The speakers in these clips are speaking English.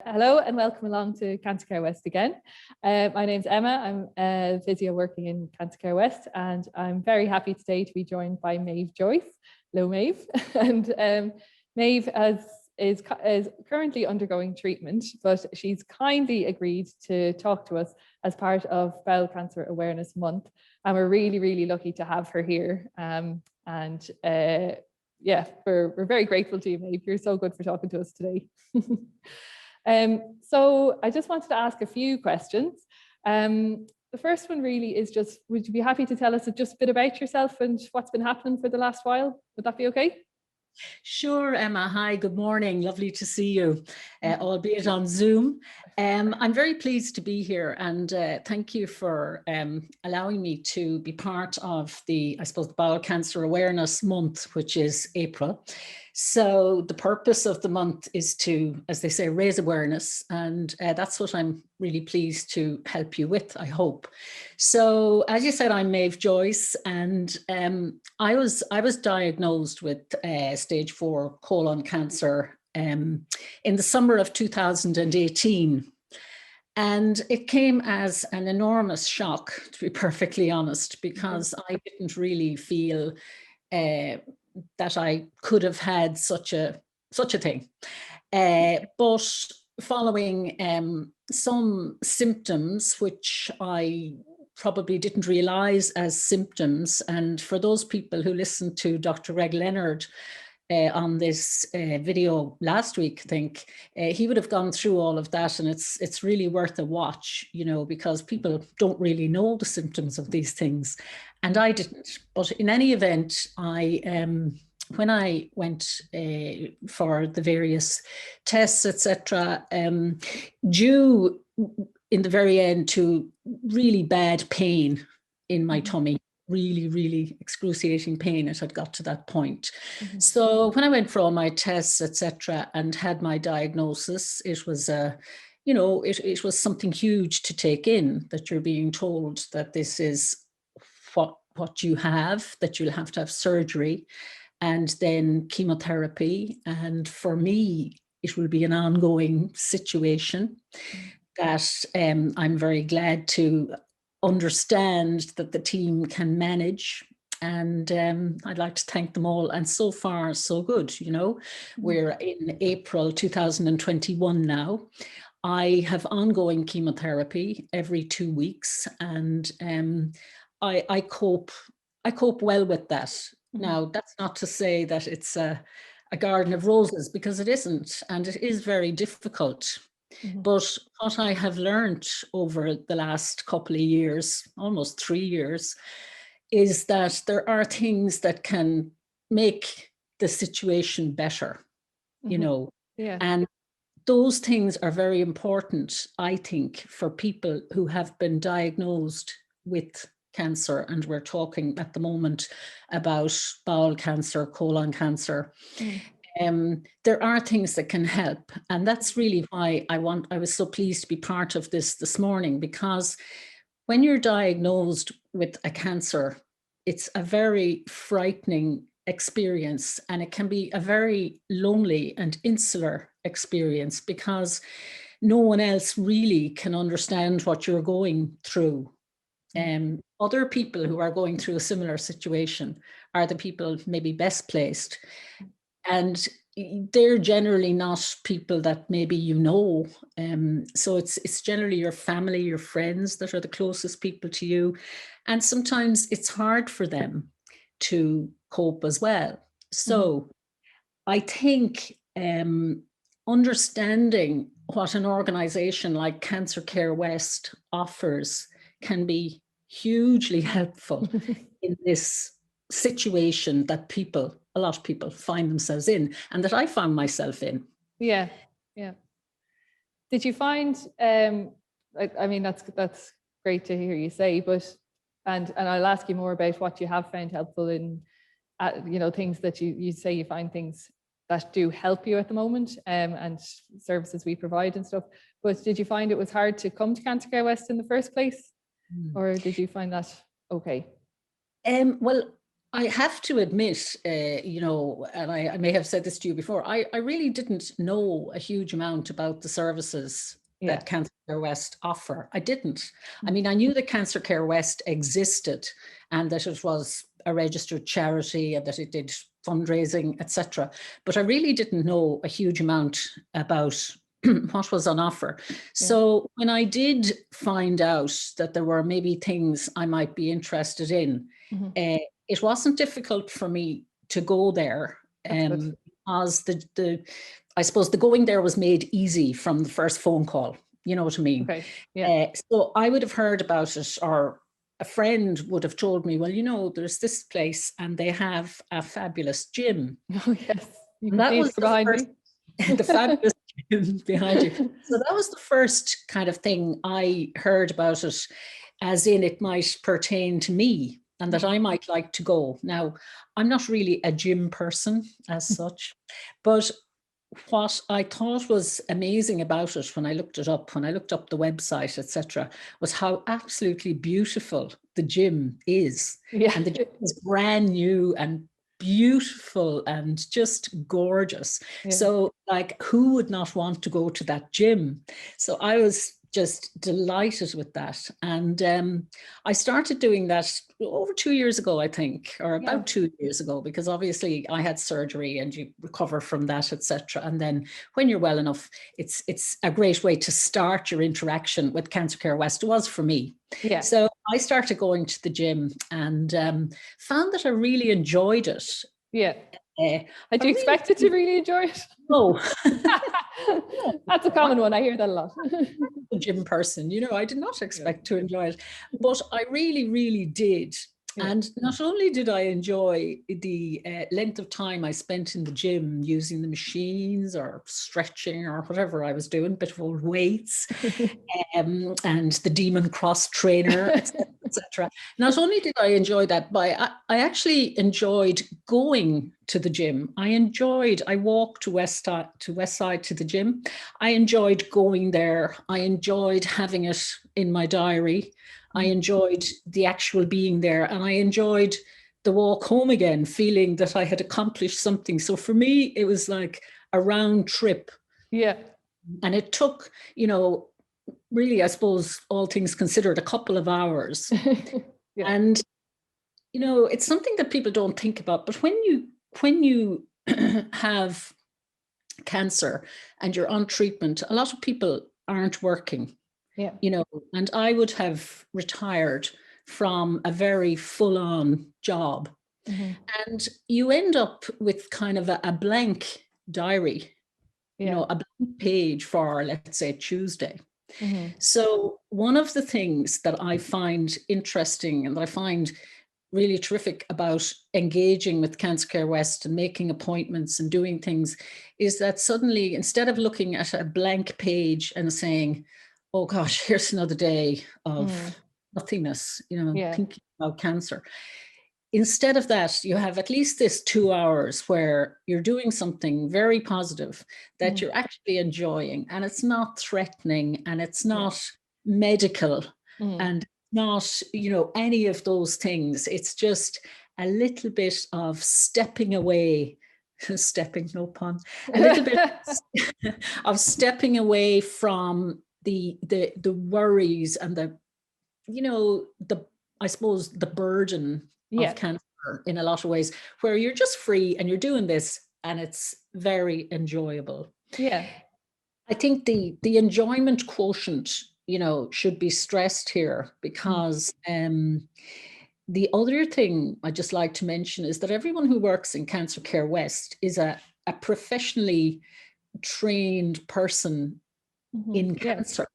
Hello and welcome along to Cancer Care West again. My name's Emma. I'm a physio working in Cancer Care West, and I'm very happy today to be joined by Maeve Joyce. Hello, Maeve. And Maeve is currently undergoing treatment, but she's kindly agreed to talk to us as part of Bowel Cancer Awareness Month. And we're really, really lucky to have her here. Yeah, we're very grateful to you, Maeve. You're so good for talking to us today. So I just wanted to ask a few questions. The first one really is just, would you be happy to tell us just a bit about yourself and what's been happening for the last while? Would that be okay? Sure, Emma. Hi, good morning. Lovely to see you, albeit on Zoom. I'm very pleased to be here, and thank you for allowing me to be part of the, I suppose, the Bowel Cancer Awareness Month, which is April. So the purpose of the month is to, as they say, raise awareness, and that's what I'm really pleased to help you with, I hope. So as you said, I'm Maeve Joyce, and I was diagnosed with stage 4 colon cancer in the summer of 2018. And it came as an enormous shock, to be perfectly honest, because I didn't really feel that I could have had such a thing. But following some symptoms, which I probably didn't realize as symptoms, and for those people who listened to Dr. Reg Leonard on this video last week, I think he would have gone through all of that, and it's really worth a watch, you know, because people don't really know the symptoms of these things, and I didn't. But in any event, when I went for the various tests, etc., due in the very end to really bad pain in my tummy, really excruciating pain. It had got to that point. So when I went for all my tests, etc., and had my diagnosis, it was it was something huge to take in, that you're being told that this is what you have, that you'll have to have surgery and then chemotherapy. And for me, it will be an ongoing situation that I'm very glad to understand that the team can manage. And I'd like to thank them all. And so far, so good. You know, we're in April 2021 now. I have ongoing chemotherapy every 2 weeks, and I cope well with that. Now, that's not to say that it's a garden of roses, because it isn't, and it is very difficult. But what I have learned over the last couple of years, almost 3 years, is that there are things that can make the situation better, you know. Yeah. And those things are very important, I think, for people who have been diagnosed with cancer. And we're talking at the moment about bowel cancer, colon cancer. There are things that can help. And that's really why I was so pleased to be part of this morning, because when you're diagnosed with a cancer, it's a very frightening experience, and it can be a very lonely and insular experience, because no one else really can understand what you're going through. Other people who are going through a similar situation are the people maybe best placed. And they're generally not people that maybe you know. So it's generally your family, your friends that are the closest people to you. And sometimes it's hard for them to cope as well. So I think understanding what an organization like Cancer Care West offers can be hugely helpful in this situation that a lot of people find themselves in, and that I found myself in. Yeah. Did you find, I mean, that's great to hear you say, but, and I'll ask you more about what you have found helpful in, you know, things that you say you find things that do help you at the moment, and services we provide and stuff. But did you find it was hard to come to Cancer Care West in the first place? Or did you find that okay? Well, I have to admit, you know, and I may have said this to you before, I really didn't know a huge amount about the services that Cancer Care West offer. I didn't. I mean, I knew that Cancer Care West existed and that it was a registered charity and that it did fundraising, etc. But I really didn't know a huge amount about what was on offer. So when I did find out that there were maybe things I might be interested in, it wasn't difficult for me to go there, because I suppose the going there was made easy from the first phone call. You know what I mean? Okay. Yeah. So I would have heard about it, or a friend would have told me, well, you know, there's this place and they have a fabulous gym. Oh yes. You And can that see was it behind me. the fabulous gym behind you. So that was the first kind of thing I heard about it, as in it might pertain to me and that I might like to go. Now, I'm not really a gym person as such, but what I thought was amazing about it when I looked it up, when I looked up the website, etc., was how absolutely beautiful the gym is. Yeah. And the gym is brand new and beautiful and just gorgeous. So like, who would not want to go to that gym? So I was just delighted with that. And I started doing that over 2 years ago, I think, or about 2 years ago, because obviously I had surgery and you recover from that, etc. And then when you're well enough, it's a great way to start your interaction with Cancer Care West. It was for me. Yeah. So I started going to the gym and found that I really enjoyed it. Yeah. Had you expected to really enjoy it? No. That's a common one. I hear that a lot. A gym person, you know, I did not expect to enjoy it, but I really, really did. And not only did I enjoy the length of time I spent in the gym using the machines or stretching or whatever I was doing, bit of old weights, and the Demon Cross trainer, etc. Not only did I enjoy that, but I actually enjoyed going to the gym. I walked to West Side to the gym. I enjoyed going there. I enjoyed having it in my diary. I enjoyed the actual being there, and I enjoyed the walk home again, feeling that I had accomplished something. So for me, it was like a round trip. Yeah. And it took, you know, really, I suppose, all things considered, a couple of hours. And, you know, it's something that people don't think about. But when you have cancer and you're on treatment, a lot of people aren't working. Yeah. You know, and I would have retired from a very full-on job. And you end up with kind of a blank diary, you know, a blank page for, let's say, Tuesday. So one of the things that I find interesting and that I find really terrific about engaging with Cancer Care West and making appointments and doing things is that suddenly, instead of looking at a blank page and saying, oh gosh, here's another day of nothingness, you know, thinking about cancer. Instead of that, you have at least this 2 hours where you're doing something very positive that you're actually enjoying, and it's not threatening and it's not medical and not, you know, any of those things. It's just a little bit of stepping away, stepping, no pun, a little bit of stepping away from the worries and the, you know, I suppose the burden of cancer in a lot of ways, where you're just free and you're doing this and it's very enjoyable. Yeah. I think the enjoyment quotient, you know, should be stressed here, because the other thing I just like to mention is that everyone who works in Cancer Care West is a professionally trained person in cancer.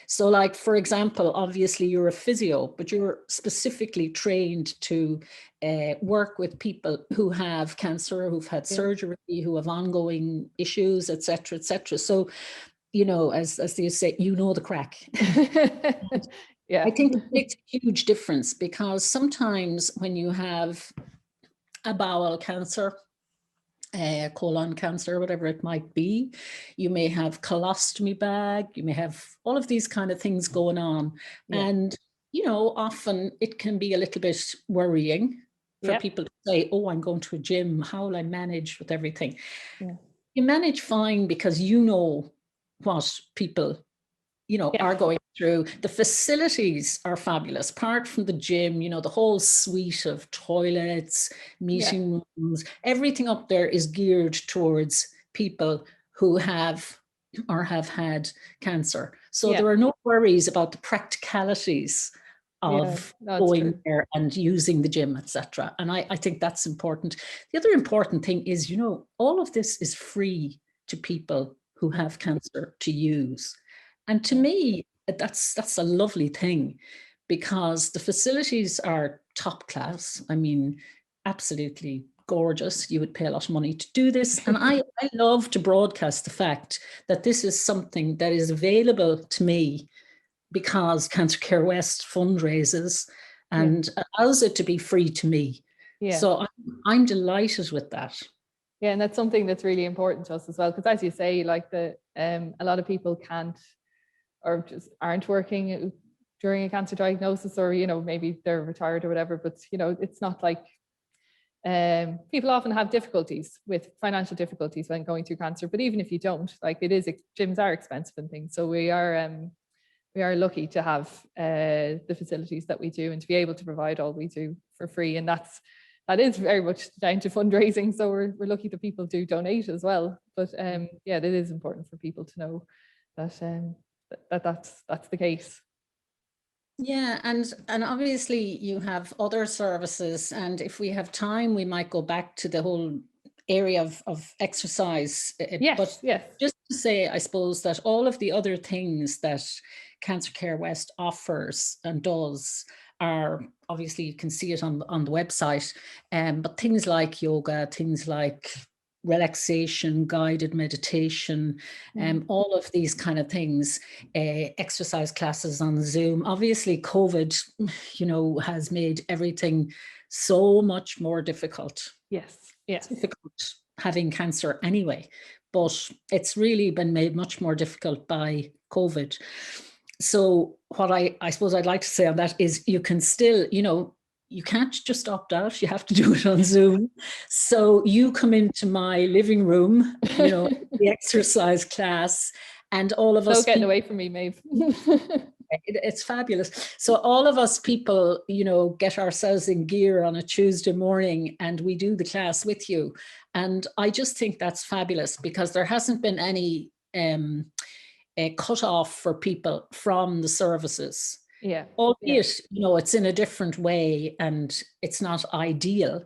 So like, for example, obviously you're a physio, but you're specifically trained to work with people who have cancer, who've had surgery, who have ongoing issues, et cetera, et cetera. So, you know, as they say, you know the crack. I think it makes a huge difference, because sometimes when you have a bowel cancer, colon cancer, whatever it might be, you may have colostomy bag, you may have all of these kind of things going on. And, you know, often it can be a little bit worrying. for Yeah. people to say, oh, I'm going to a gym. How will I manage with everything? Yeah. You manage fine because you know what people, are going through. The facilities are fabulous. Apart from the gym, the whole suite of toilets, meeting rooms, everything up there is geared towards people who have or have had cancer. So there are no worries about the practicalities of going there and using the gym, etc. And I think that's important. The other important thing is, all of this is free to people who have cancer to use. And to me, that's a lovely thing, because the facilities are top class. I mean, absolutely gorgeous. You would pay a lot of money to do this. And I love to broadcast the fact that this is something that is available to me because Cancer Care West fundraises and allows it to be free to me. So I'm delighted with that. Yeah, and that's something that's really important to us as well, because as you say, like a lot of people can't or just aren't working during a cancer diagnosis, or maybe they're retired or whatever, but it's not like people often have difficulties with financial difficulties when going through cancer. But even if you don't, like, gyms are expensive and things, so we are lucky to have the facilities that we do and to be able to provide all we do for free. And that is very much down to fundraising. So we're lucky that people do donate as well. But it is important for people to know that that's the case. Yeah, and obviously you have other services, and if we have time, we might go back to the whole area of exercise. But just to say, I suppose that all of the other things that Cancer Care West offers and does are, obviously you can see it on the website, but things like yoga, things like relaxation, guided meditation, all of these kind of things, exercise classes on Zoom. Obviously, COVID, has made everything so much more difficult. Yes. It's difficult having cancer anyway, but it's really been made much more difficult by COVID. So what I suppose I'd like to say on that is you can still, you can't just opt out. You have to do it on Zoom. So you come into my living room, the exercise class, and all of us. No getting away from me, Maeve. It's fabulous. So all of us people, get ourselves in gear on a Tuesday morning and we do the class with you. And I just think that's fabulous, because there hasn't been any cut off for people from the services. Albeit, it's in a different way and it's not ideal.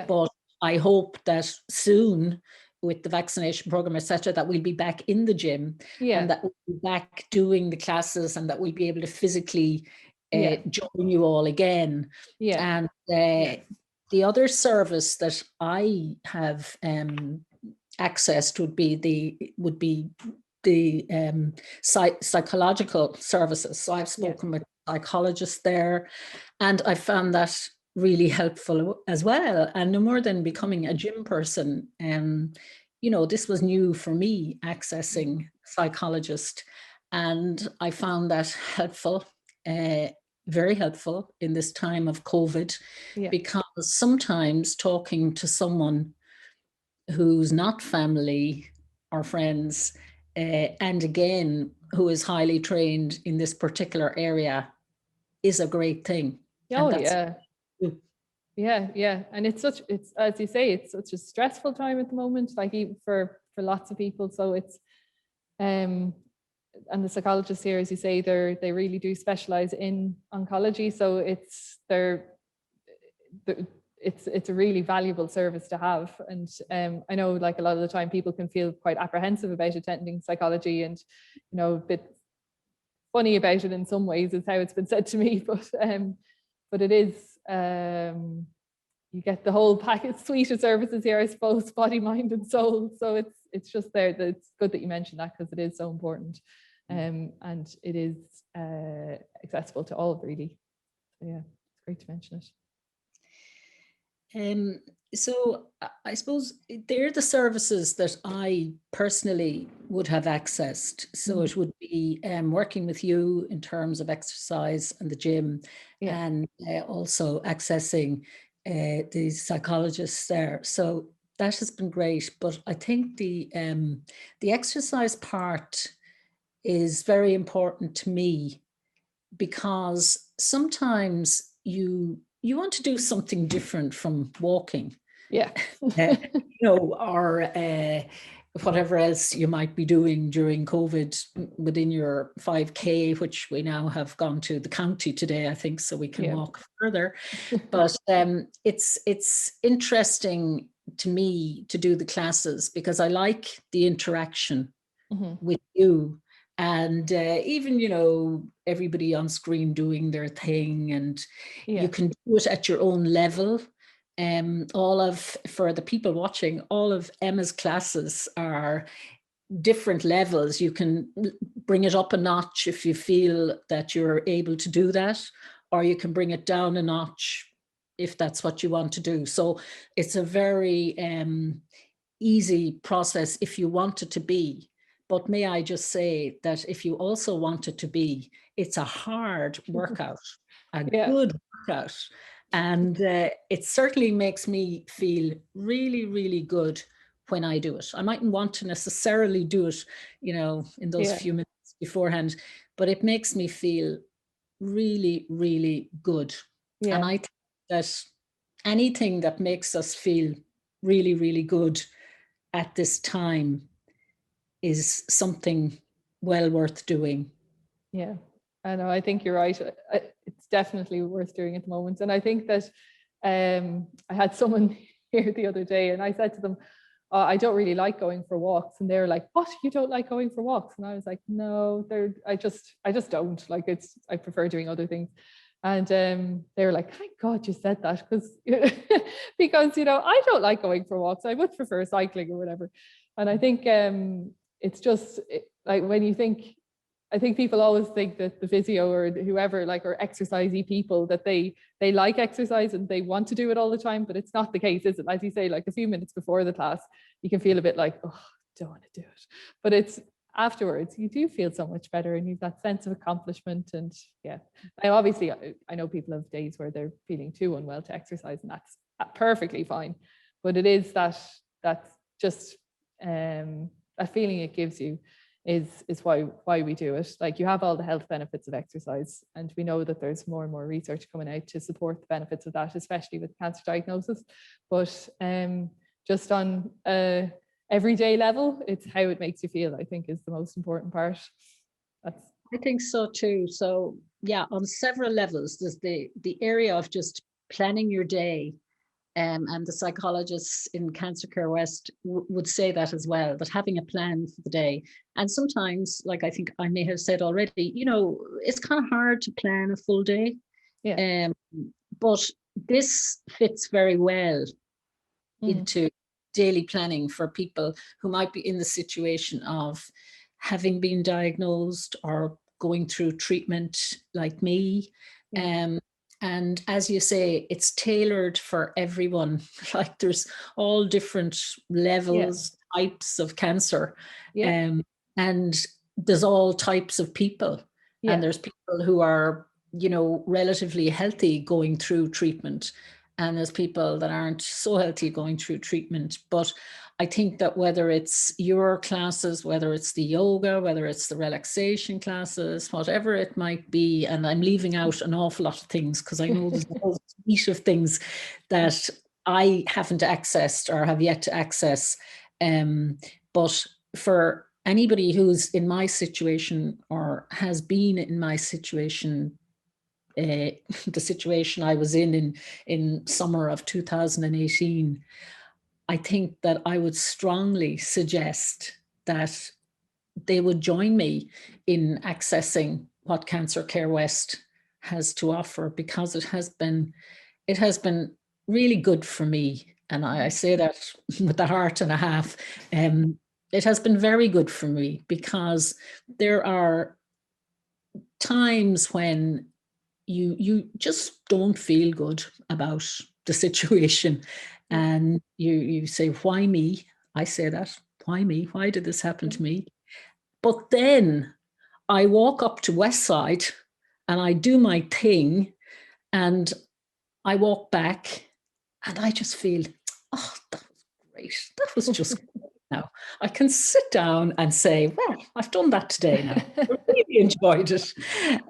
But I hope that soon, with the vaccination program, etc., that we'll be back in the gym and that we'll be back doing the classes and that we'll be able to physically join you all again. And the other service that I have accessed would be the psychological services. So I've spoken with psychologists there, and I found that really helpful as well. And no more than becoming a gym person, this was new for me, accessing psychologist, and I found that helpful, very helpful in this time of COVID, because sometimes talking to someone who's not family or friends, and again, who is highly trained in this particular area, is a great thing. And it's as you say, it's such a stressful time at the moment, like even for lots of people. So it's and the psychologists here, as you say, they really do specialize in oncology. So it's a really valuable service to have. And I know, like, a lot of the time people can feel quite apprehensive about attending psychology, and a bit funny about it in some ways is how it's been said to me, but it is you get the whole package suite of services here, I suppose, body, mind and soul. So it's just there that it's good that you mentioned that, because it is so important, and it is accessible to all, really. So it's great to mention it. So I suppose they're the services that I personally would have accessed. So it would be working with you in terms of exercise and the gym, and also accessing the psychologists there. So that has been great. But I think the exercise part is very important to me, because sometimes you want to do something different from walking. Yeah. Or whatever else you might be doing during COVID within your 5K, which we now have gone to the county today, I think, so we can walk further. But it's interesting to me to do the classes, because I like the interaction with you. And even, everybody on screen doing their thing, and you can do it at your own level. For the people watching, all of Emma's classes are different levels. You can bring it up a notch if you feel that you're able to do that, or you can bring it down a notch if that's what you want to do. So it's a very easy process if you want it to be. But may I just say that if you also want it to be, it's a hard workout, a good workout. And it certainly makes me feel really, really good when I do it. I mightn't want to necessarily do it, in those few minutes beforehand, but it makes me feel really, really good. And I think that anything that makes us feel really, really good at this time is something well worth doing. Yeah, I know. I think you're right. It's definitely worth doing at the moment. And I think that I had someone here the other day, and I said to them, I don't really like going for walks. And they're like, what? You don't like going for walks? And I was like, no, I just don't. Like, I prefer doing other things. And they were like, thank God you said that, because I don't like going for walks. I would prefer cycling or whatever. And I think it's just like when you think, I think people always think that the physio or whoever are exercisey people, that they like exercise and they want to do it all the time, but it's not the case, is it? As you say, like a few minutes before the class, you can feel a bit like, oh, don't want to do it. But it's afterwards, you do feel so much better, and you've that sense of accomplishment. And yeah, now obviously I know people have days where they're feeling too unwell to exercise, and that's perfectly fine. But it is that's just that feeling it gives you is why we do it. Like, you have all the health benefits of exercise, and we know that there's more and more research coming out to support the benefits of that, especially with cancer diagnosis. But just on a everyday level, it's how it makes you feel, I think, is the most important part. I think so too. So yeah, on several levels, there's the area of just planning your day. And the psychologists in Cancer Care West would say that as well, that having a plan for the day. And sometimes, like I think I may have said already, it's kind of hard to plan a full day. Yeah. But this fits very well into daily planning for people who might be in the situation of having been diagnosed or going through treatment like me. And as you say, it's tailored for everyone. Like, there's all different levels, types of cancer. And there's all types of people. And there's people who are, relatively healthy going through treatment. And there's people that aren't so healthy going through treatment. But I think that whether it's your classes, whether it's the yoga, whether it's the relaxation classes, whatever it might be, and I'm leaving out an awful lot of things because I know there's a whole suite of things that I haven't accessed or have yet to access. But for anybody who's in my situation or has been in my situation, the situation I was in summer of 2018, I think that I would strongly suggest that they would join me in accessing what Cancer Care West has to offer, because it has been really good for me. And I say that with a heart and a half. It has been very good for me, because there are times when you just don't feel good about the situation, and you say, why me? I say that, why me? Why did this happen to me? But then I walk up to Westside and I do my thing, and I walk back And I just feel, oh, that was great. That was just great. Now I can sit down and say, well, I've done that today now. I really enjoyed it.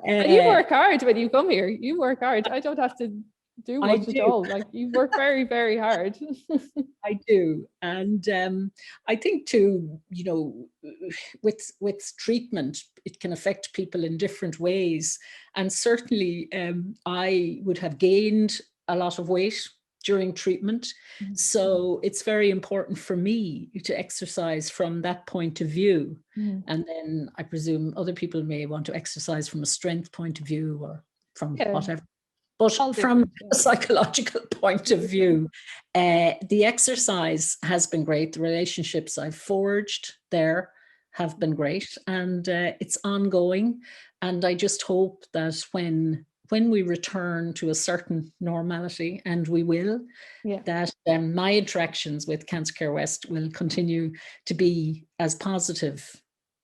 You work hard when you come here. You work hard. I don't have to do much at all. Like, you work very, very hard. I do. And I think too, you know, with treatment, it can affect people in different ways. And certainly I would have gained a lot of weight during treatment. So it's very important for me to exercise from that point of view. And then I presume other people may want to exercise from a strength point of view or from whatever. But from a psychological point of view, the exercise has been great. The relationships I've forged there have been great, and it's ongoing. And I just hope that when we return to a certain normality, and we will, that my interactions with Cancer Care West will continue to be as positive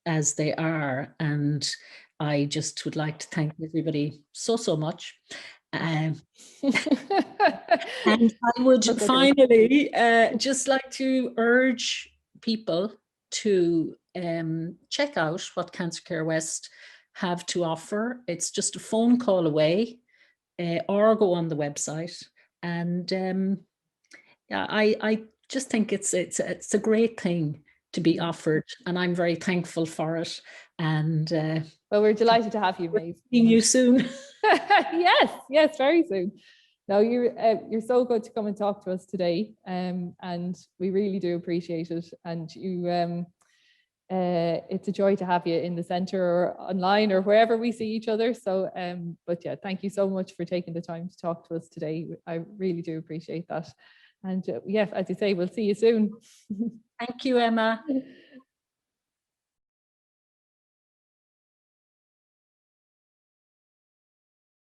as they are. And I just would like to thank everybody so much. And I would finally just like to urge people to check out what Cancer Care West have to offer. It's just a phone call away, or go on the website. And yeah, I just think it's a great thing to be offered, and I'm very thankful for it. And well, we're delighted to have you, Maeve. Seeing you soon. yes, very soon. No, you're so good to come and talk to us today, and we really do appreciate it. And you, it's a joy to have you in the centre or online or wherever we see each other. So, but yeah, thank you so much for taking the time to talk to us today. I really do appreciate that. And yeah, as you say, we'll see you soon. Thank you, Emma.